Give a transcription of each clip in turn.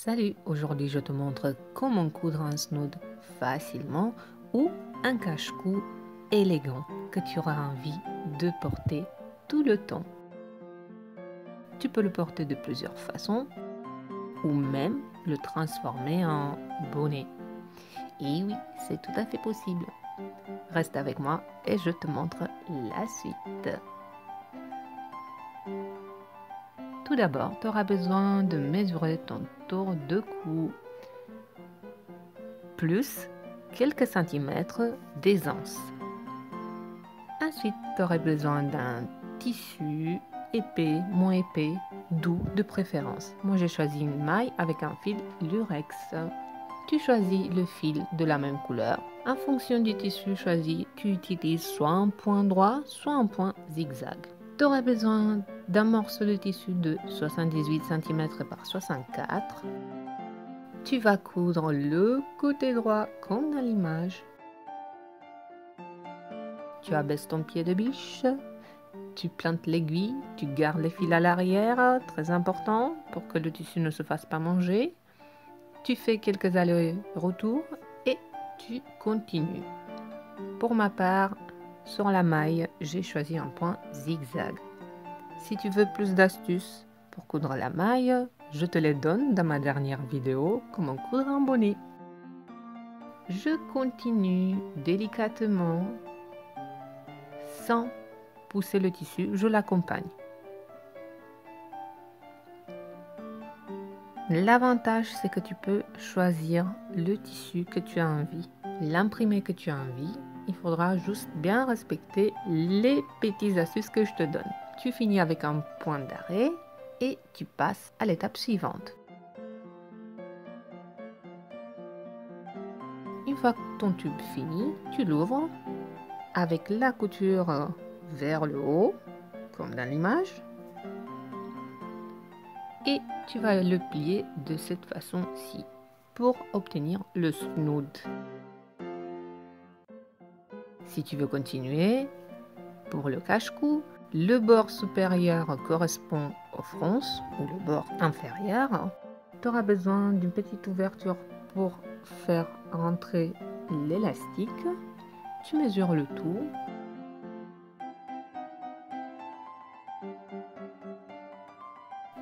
Salut, aujourd'hui je te montre comment coudre un snood facilement ou un cache-cou élégant que tu auras envie de porter tout le temps. Tu peux le porter de plusieurs façons ou même le transformer en bonnet. Et oui, c'est tout à fait possible. Reste avec moi et je te montre la suite. Tout d'abord, tu auras besoin de mesurer ton tour de cou, plus quelques centimètres d'aisance. Ensuite, tu auras besoin d'un tissu épais, moins épais, doux de préférence. Moi, j'ai choisi une maille avec un fil lurex. Tu choisis le fil de la même couleur. En fonction du tissu choisi, tu utilises soit un point droit, soit un point zigzag. Tu auras besoin d'un morceau de tissu de 78 cm par 64. Tu vas coudre le côté droit comme dans l'image. Tu abaisses ton pied de biche. Tu plantes l'aiguille. Tu gardes les fils à l'arrière, très important pour que le tissu ne se fasse pas manger. Tu fais quelques allers-retours et tu continues. Pour ma part, sur la maille, j'ai choisi un point zigzag. Si tu veux plus d'astuces pour coudre la maille, je te les donne dans ma dernière vidéo comment coudre un bonnet. Je continue délicatement, sans pousser le tissu, je l'accompagne. L'avantage, c'est que tu peux choisir le tissu que tu as envie, l'imprimer que tu as envie. Il faudra juste bien respecter les petites astuces que je te donne. Tu finis avec un point d'arrêt et tu passes à l'étape suivante. Une fois que ton tube finit, tu l'ouvres avec la couture vers le haut, comme dans l'image, et tu vas le plier de cette façon-ci pour obtenir le snood. Si tu veux continuer, pour le cache-cou, le bord supérieur correspond aux fronces ou le bord inférieur. Tu auras besoin d'une petite ouverture pour faire rentrer l'élastique. Tu mesures le tout.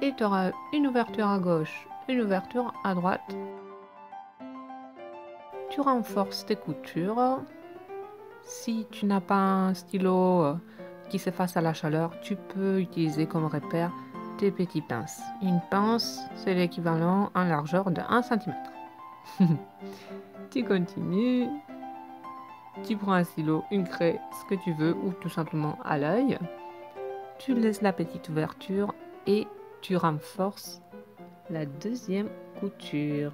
Et tu auras une ouverture à gauche, une ouverture à droite. Tu renforces tes coutures. Si tu n'as pas un stylo qui s'efface à la chaleur, tu peux utiliser comme repère tes petites pinces. Une pince, c'est l'équivalent en largeur de 1 cm. Tu continues. Tu prends un stylo, une craie, ce que tu veux, ou tout simplement à l'œil. Tu laisses la petite ouverture et tu renforces la deuxième couture.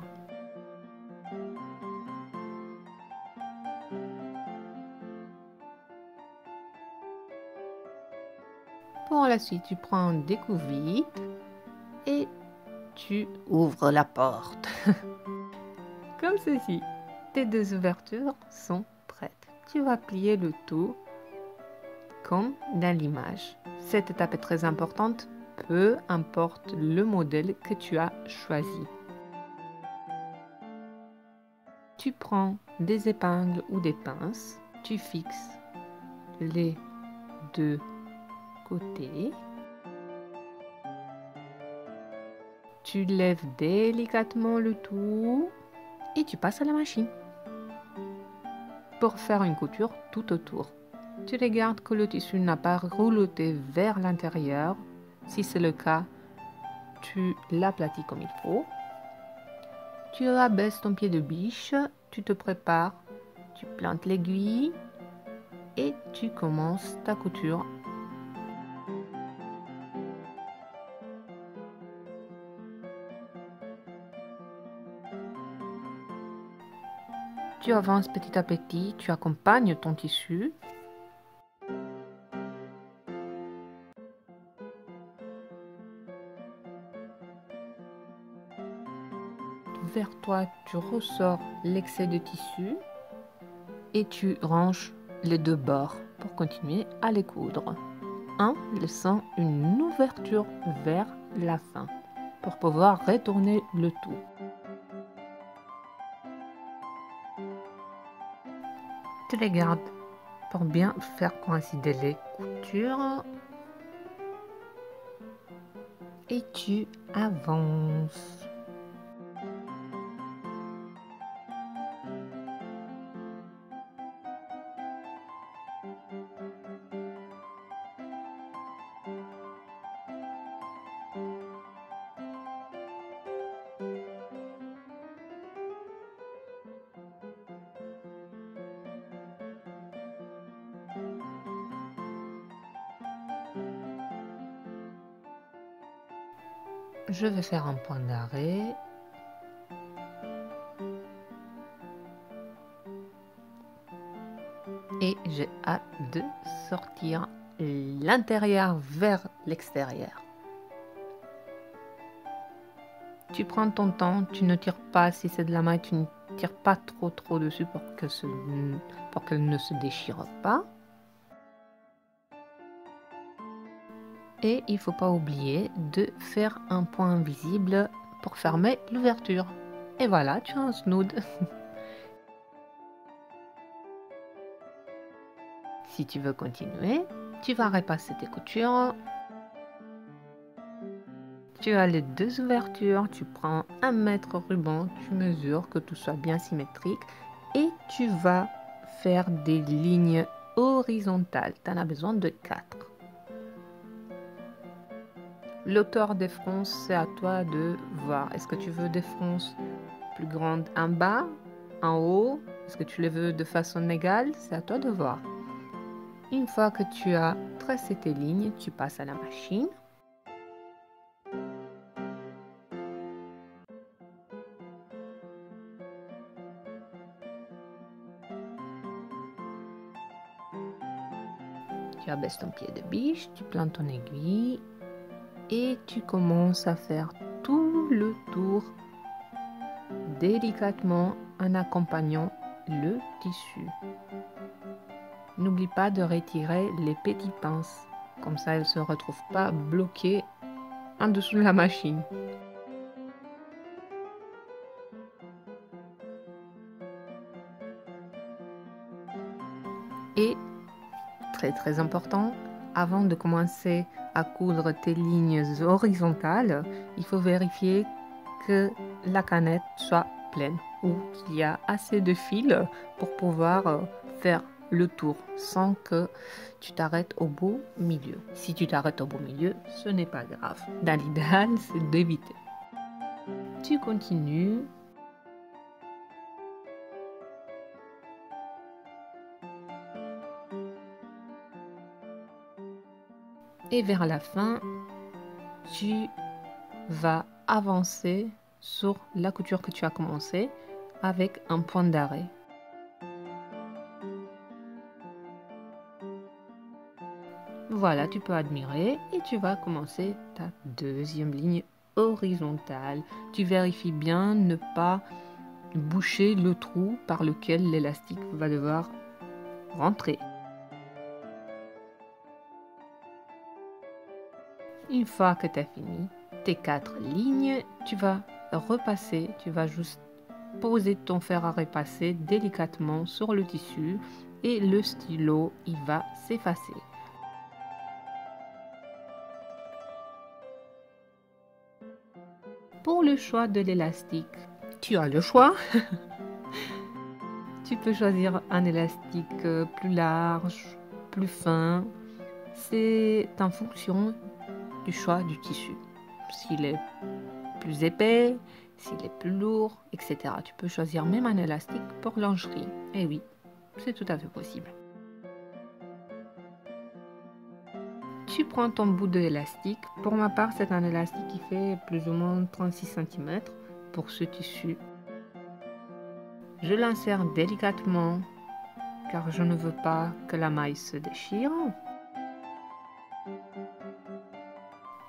Pour la suite, tu prends des coups-vides et tu ouvres la porte. Comme ceci. Tes deux ouvertures sont prêtes. Tu vas plier le tout comme dans l'image. Cette étape est très importante, peu importe le modèle que tu as choisi. Tu prends des épingles ou des pinces, tu fixes les deux côtés. Tu lèves délicatement le tout et tu passes à la machine pour faire une couture tout autour. Tu regardes que le tissu n'a pas rouloté vers l'intérieur. Si c'est le cas, tu l'aplatis comme il faut. Tu abaisses ton pied de biche, tu te prépares, tu plantes l'aiguille et tu commences ta couture. Tu avances petit à petit, tu accompagnes ton tissu. Vers toi, tu ressors l'excès de tissu et tu ranges les deux bords pour continuer à les coudre en laissant une ouverture vers la fin. pour pouvoir retourner le tout. Tu les gardes pour bien faire coïncider les coutures et tu avances. Je vais faire un point d'arrêt. Et j'ai hâte de sortir l'intérieur vers l'extérieur. Tu prends ton temps, tu ne tires pas, si c'est de la maille, tu ne tires pas trop dessus pour qu'elle ne se déchire pas. Et il ne faut pas oublier de faire un point visible pour fermer l'ouverture. Et voilà, tu as un snood. Si tu veux continuer, tu vas repasser tes coutures. Tu as les deux ouvertures, tu prends 1 mètre ruban, tu mesures que tout soit bien symétrique et tu vas faire des lignes horizontales. Tu en as besoin de 4. L'auteur des fronces, c'est à toi de voir. Est-ce que tu veux des fronces plus grandes en bas, en haut? Est-ce que tu les veux de façon égale? C'est à toi de voir. Une fois que tu as tracé tes lignes, tu passes à la machine. Tu abaisses ton pied de biche, tu plantes ton aiguille et tu commences à faire tout le tour délicatement en accompagnant le tissu. N'oublie pas de retirer les petites pinces, comme ça elles ne se retrouvent pas bloquées en dessous de la machine. Et très important, avant de commencer à coudre tes lignes horizontales, il faut vérifier que la canette soit pleine ou qu'il y a assez de fil pour pouvoir faire le tour sans que tu t'arrêtes au beau milieu. Si tu t'arrêtes au beau milieu, ce n'est pas grave. Dans l'idéal, c'est d'éviter. Tu continues. Et vers la fin, tu vas avancer sur la couture que tu as commencé avec un point d'arrêt. Voilà, tu peux admirer et tu vas commencer ta deuxième ligne horizontale. Tu vérifies bien ne pas boucher le trou par lequel l'élastique va devoir rentrer. Une fois que tu as fini tes 4 lignes, tu vas repasser, tu vas juste poser ton fer à repasser délicatement sur le tissu et le stylo, il va s'effacer. Pour le choix de l'élastique, tu as le choix. Tu peux choisir un élastique plus large, plus fin. C'est en fonction du choix du tissu. S'il est plus épais, s'il est plus lourd, etc. Tu peux choisir même un élastique pour lingerie. Et oui, c'est tout à fait possible. Tu prends ton bout de l'élastique. Pour ma part, c'est un élastique qui fait plus ou moins 36 cm pour ce tissu. Je l'insère délicatement car je ne veux pas que la maille se déchire.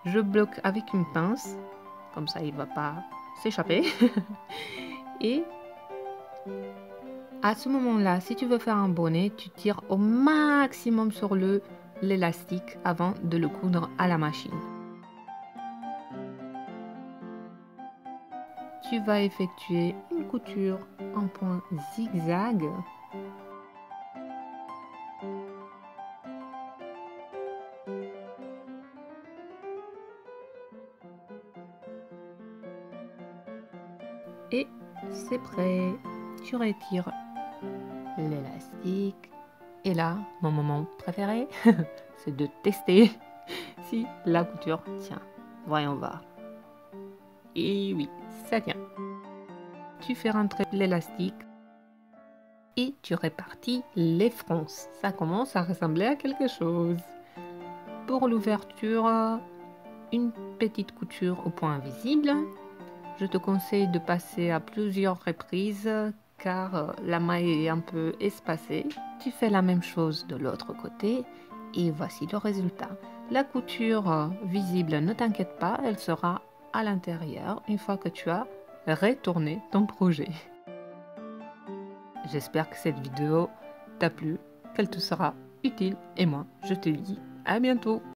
Je bloque avec une pince, comme ça il ne va pas s'échapper. Et à ce moment-là, si tu veux faire un bonnet, tu tires au maximum sur l'élastique avant de le coudre à la machine. tu vas effectuer une couture en point zigzag. Et c'est prêt. Tu retires l'élastique. Et là, mon moment préféré, c'est de tester si la couture tient. Voyons voir. Et oui, ça tient. Tu fais rentrer l'élastique et tu répartis les fronces. Ça commence à ressembler à quelque chose. Pour l'ouverture, une petite couture au point visible. Je te conseille de passer à plusieurs reprises car la maille est un peu espacée. Tu fais la même chose de l'autre côté et voici le résultat. La couture visible, ne t'inquiète pas, elle sera à l'intérieur une fois que tu as retourné ton projet. J'espère que cette vidéo t'a plu, qu'elle te sera utile et moi je te dis à bientôt.